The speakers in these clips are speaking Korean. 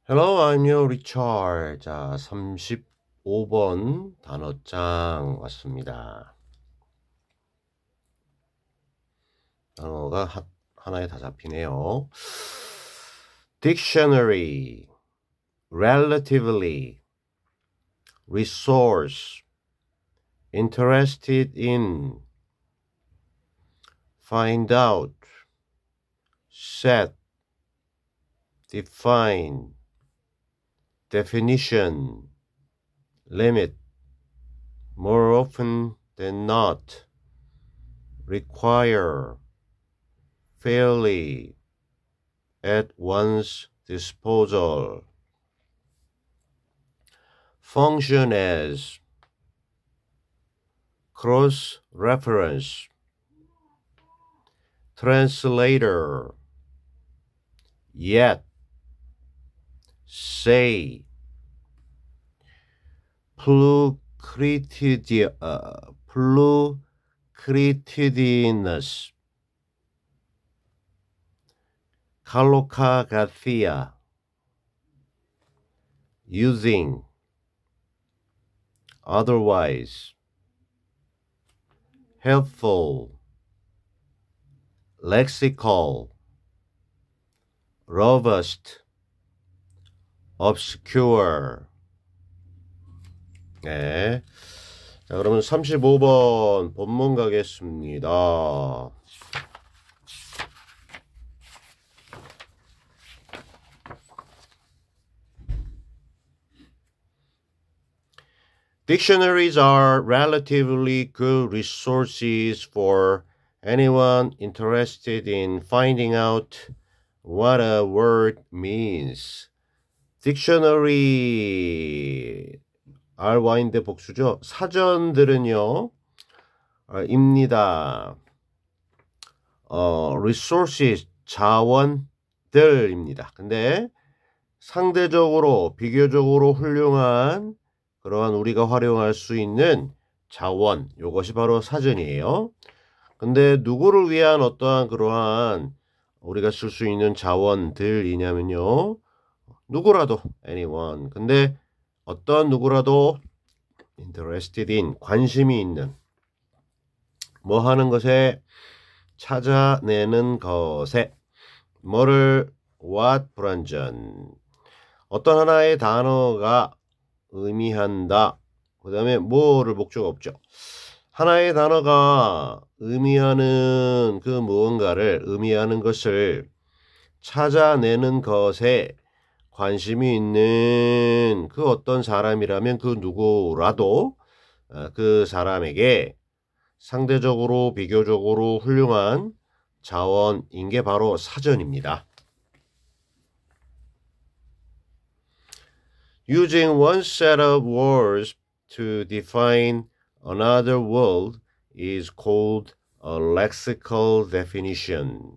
Hello, I'm your Richard. 자, 35번 단어장 왔습니다. 단어가 하나에 다 잡히네요. Dictionary, relatively, resource, interested in, find out, set, define, definition, limit, more often than not, require, fairly, at one's disposal, function as, cross-reference, translator, yet, say, plucritudinous, collocathia, using, otherwise, helpful, lexical, robust, obscure. 네. 자, 그러면 35번 본문 가겠습니다. Dictionaries are relatively good resources for anyone interested in finding out what a word means. Dictionary, RY인데 복수죠. 사전들은요, 입니다. resources, 자원들입니다. 근데 상대적으로, 비교적으로 훌륭한 그러한 우리가 활용할 수 있는 자원, 이것이 바로 사전이에요. 근데 누구를 위한 어떠한 그러한 우리가 쓸 수 있는 자원들이냐면요, 누구라도, anyone. 근데 어떤 누구라도 interested in, 관심이 있는, 뭐 하는 것에, 찾아내는 것에, 뭐를, what, 불완전. 어떤 하나의 단어가 의미한다. 그 다음에 뭐를 목적 없죠. 하나의 단어가 의미하는 그 무언가를, 의미하는 것을 찾아내는 것에 관심이 있는 그 어떤 사람이라면 그 누구라도 그 사람에게 상대적으로 비교적으로 훌륭한 자원인 게 바로 사전입니다. Using one set of words to define another word is called a lexical definition.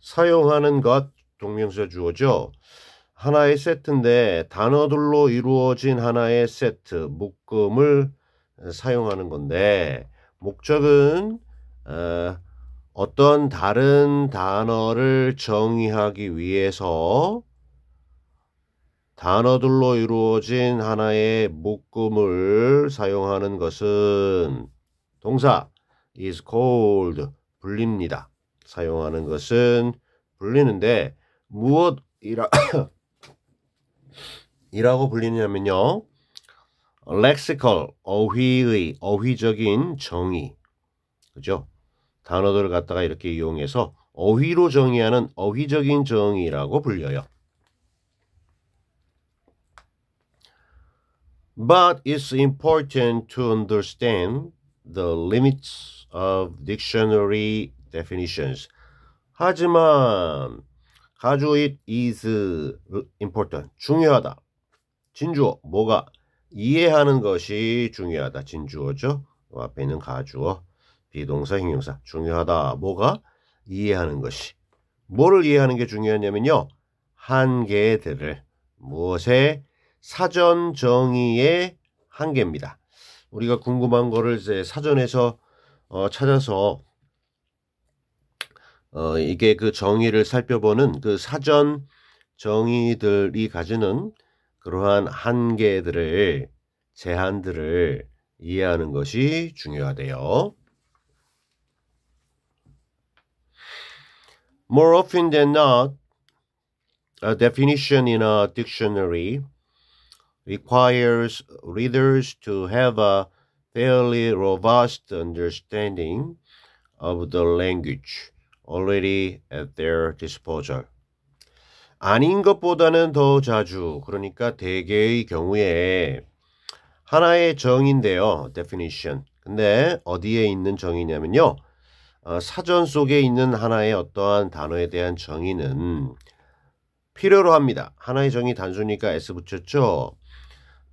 사용하는 것, 동명사 주어죠. 하나의 세트인데 단어들로 이루어진 하나의 세트, 묶음을 사용하는 건데 목적은 어떤 다른 단어를 정의하기 위해서 단어들로 이루어진 하나의 묶음을 사용하는 것은 동사 is called, 불립니다. 사용하는 것은 불리는데 이라고 불리냐면요, lexical, 어휘의, 어휘적인 정의, 그죠? 단어들을 갖다가 이렇게 이용해서 어휘로 정의하는 어휘적인 정의라고 불려요. But it's important to understand the limits of dictionary definitions. 하지만 가주 it is important, 중요하다. 진주어, 뭐가? 이해하는 것이 중요하다. 진주어죠. 앞에 있는 가주어, 비동사, 형용사. 중요하다. 뭐가? 이해하는 것이. 뭐를 이해하는 게 중요하냐면요, 한계들을. 무엇에? 사전 정의의 한계입니다. 우리가 궁금한 거를 이제 사전에서 찾아서 이게 그 정의를 살펴보는 그 사전 정의들이 가지는 그러한 한계들을, 제한들을 이해하는 것이 중요하대요. More often than not, a definition in a dictionary requires readers to have a fairly robust understanding of the language already at their disposal. 아닌 것보다는 더 자주, 그러니까 대개의 경우에 하나의 정의인데요. definition. 근데 어디에 있는 정의냐면요. 사전 속에 있는 하나의 어떠한 단어에 대한 정의는 필요로 합니다. 하나의 정의 단수니까 S 붙였죠.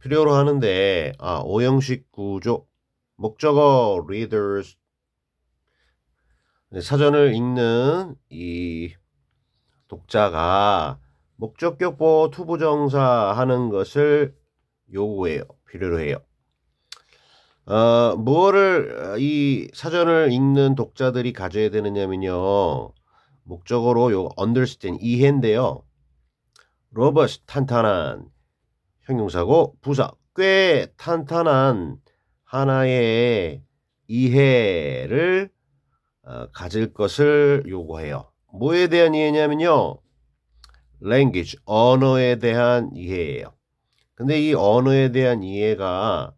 필요로 하는데 오형식 구조, 목적어 readers, 사전을 읽는 이 독자가 목적격보 투부정사 하는 것을 요구해요. 필요로 해요. 무엇을 이 사전을 읽는 독자들이 가져야 되느냐면요. 목적어로 요 understand, 이해인데요. robust, 탄탄한 형용사고, 부사, 꽤 탄탄한 하나의 이해를 가질 것을 요구해요. 뭐에 대한 이해냐면요. language, 언어에 대한 이해예요. 근데 이 언어에 대한 이해가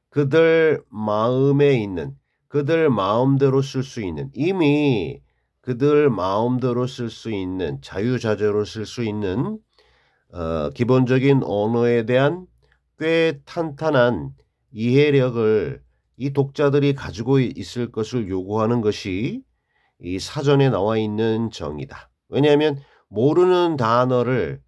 그들 마음에 있는, 그들 마음대로 쓸 수 있는, 이미 그들 마음대로 쓸 수 있는, 자유자재로 쓸 수 있는 기본적인 언어에 대한 꽤 탄탄한 이해력을 이 독자들이 가지고 있을 것을 요구하는 것이 이 사전에 나와 있는 정의다. 왜냐하면 모르는 단어를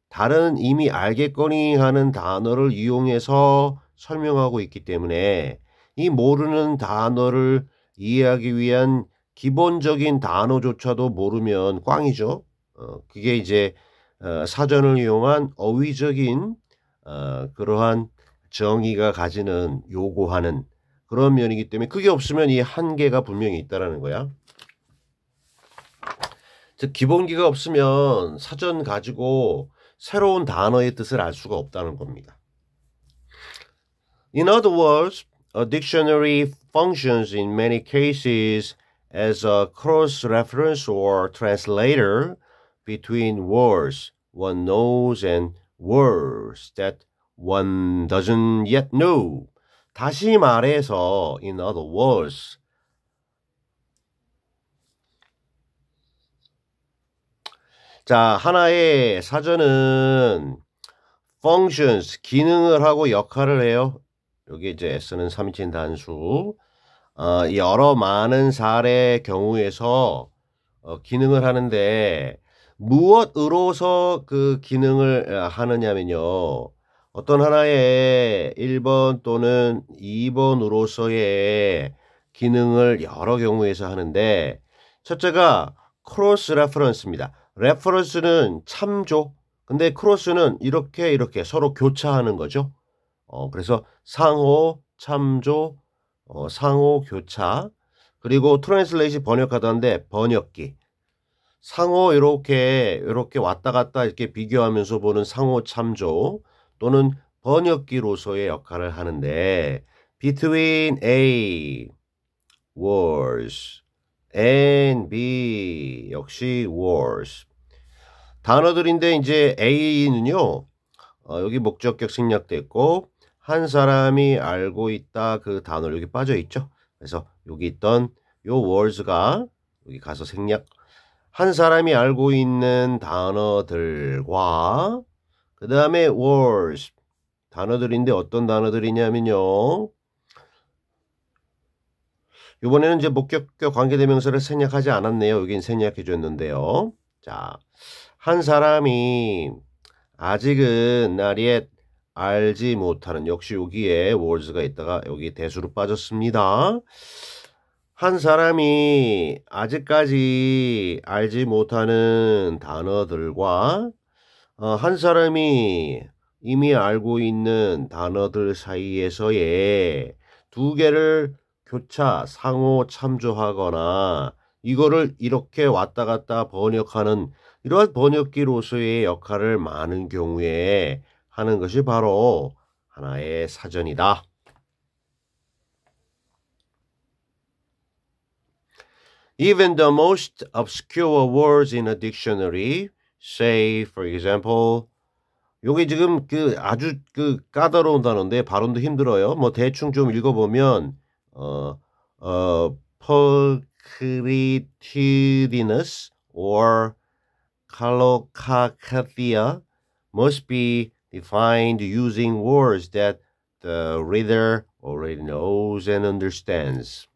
다른 이미 알겠거니 하는 단어를 이용해서 설명하고 있기 때문에 이 모르는 단어를 이해하기 위한 기본적인 단어조차도 모르면 꽝이죠. 그게 이제 사전을 이용한 어휘적인 그러한 정의가 가지는 요구하는 그런 면이기 때문에 그게 없으면 이 한계가 분명히 있다라는 거야. 즉 기본기가 없으면 사전 가지고 새로운 단어의 뜻을 알 수가 없다는 겁니다. In other words, a dictionary functions in many cases as a cross-reference or translator between words one knows and words that one doesn't yet know. 다시 말해서, in other words, 자, 하나의 사전은 functions, 기능을 하고 역할을 해요. 여기 이제 S는 3인칭 단수. 여러 많은 사례의 경우에서 기능을 하는데 무엇으로서 그 기능을 하느냐면요. 어떤 하나의 1번 또는 2번으로서의 기능을 여러 경우에서 하는데 첫째가 크로스 레퍼런스입니다. 레퍼런스는 참조. 근데 크로스는 이렇게 서로 교차하는 거죠. 그래서 상호 참조, 상호 교차, 그리고 트랜슬레이시 번역하다는데 번역기. 상호 이렇게 왔다 갔다 이렇게 비교하면서 보는 상호 참조 또는 번역기로서의 역할을 하는데 between A words and B 역시 words 단어들인데 이제 A는요 여기 목적격 생략됐고 한 사람이 알고 있다 그 단어 여기 빠져 있죠. 그래서 여기 있던 요 words가 여기 가서 생략 한 사람이 알고 있는 단어들과 그 다음에 words 단어들인데 어떤 단어들이냐면요. 이번에는 이제 목격격 관계대명사를 생략하지 않았네요. 여긴 생략해 줬는데요. 자, 한 사람이 아직은 나리에 알지 못하는 역시 여기에 words가 있다가 여기 대수로 빠졌습니다. 한 사람이 아직까지 알지 못하는 단어들과 한 사람이 이미 알고 있는 단어들 사이에서의 두 개를 교차, 상호 참조하거나 이거를 이렇게 왔다 갔다 번역하는 이러한 번역기로서의 역할을 많은 경우에 하는 것이 바로 하나의 사전이다. Even the most obscure words in a dictionary, say, for example, 요게 지금 그 아주 그 까다로운 단어인데 발음도 힘들어요. 뭐 대충 좀 읽어보면 pulchritudinous or collocathia must be defined using words that the reader already knows and understands.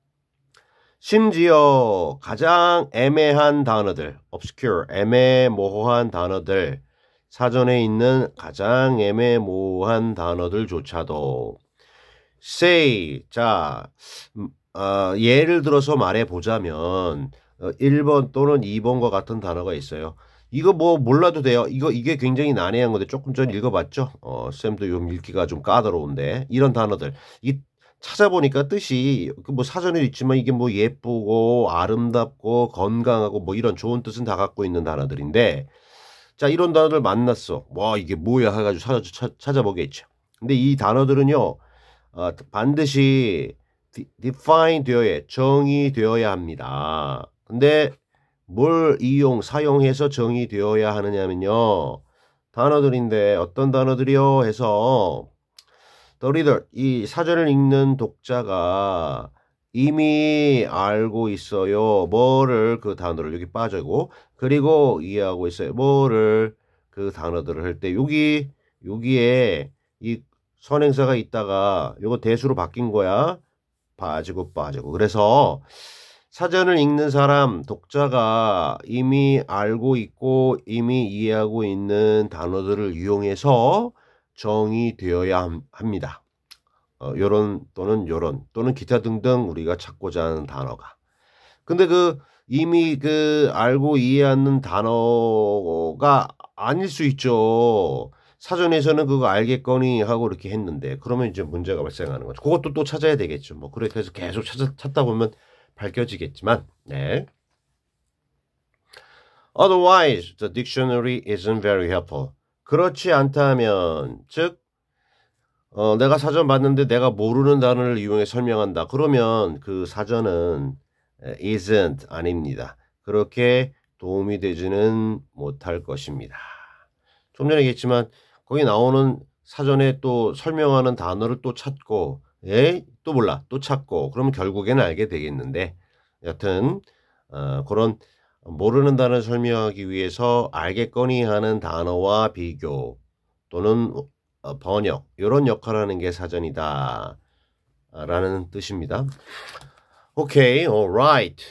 심지어 가장 애매한 단어들, obscure, 애매모호한 단어들, 사전에 있는 가장 애매모호한 단어들조차도 say, 자, 예를 들어서 말해보자면 1번 또는 2번과 같은 단어가 있어요. 이거 뭐 몰라도 돼요. 이게 굉장히 난해한 건데 조금 전 읽어봤죠. 쌤도 좀 읽기가 좀 까다로운데 이런 단어들 이 찾아보니까 뜻이 뭐 사전에 있지만 이게 뭐 예쁘고 아름답고 건강하고 뭐 이런 좋은 뜻은 다 갖고 있는 단어들인데 자 이런 단어들 만났어. 와 이게 뭐야 해가지고 찾아보겠죠. 근데 이 단어들은요 반드시 define 되어야 정의되어야 합니다. 근데 뭘 사용해서 정의되어야 하느냐면요. 단어들인데 어떤 단어들이요 해서 the reader, 이 사전을 읽는 독자가 이미 알고 있어요. 뭐를 그 단어를 여기 빠져고 그리고 이해하고 있어요. 뭐를 그 단어들을 할 때 여기에 이 선행사가 있다가 요거 대수로 바뀐 거야. 빠지고 그래서 사전을 읽는 사람, 독자가 이미 알고 있고 이미 이해하고 있는 단어들을 이용해서 정의되어야 합니다. 요런 또는 요런 또는 기타 등등 우리가 찾고자 하는 단어가. 근데 이미 알고 이해하는 단어가 아닐 수 있죠. 사전에서는 그거 알겠거니 하고 이렇게 했는데 그러면 이제 문제가 발생하는 거죠. 그것도 또 찾아야 되겠죠. 뭐 그렇게 해서 계속 찾다 보면 밝혀지겠지만, 네. Otherwise, the dictionary isn't very helpful. 그렇지 않다면, 즉, 내가 사전 봤는데 내가 모르는 단어를 이용해 설명한다. 그러면 그 사전은 isn't 아닙니다. 그렇게 도움이 되지는 못할 것입니다. 좀 전에 얘기했지만 거기 나오는 사전에 또 설명하는 단어를 또 찾고 또 몰라 또 찾고 그러면 결국에는 알게 되겠는데 여튼 그런 모르는 단어를 설명하기 위해서 알겠거니 하는 단어와 비교 또는 번역 이런 역할을 하는 게 사전이다 라는 뜻입니다. Okay, alright.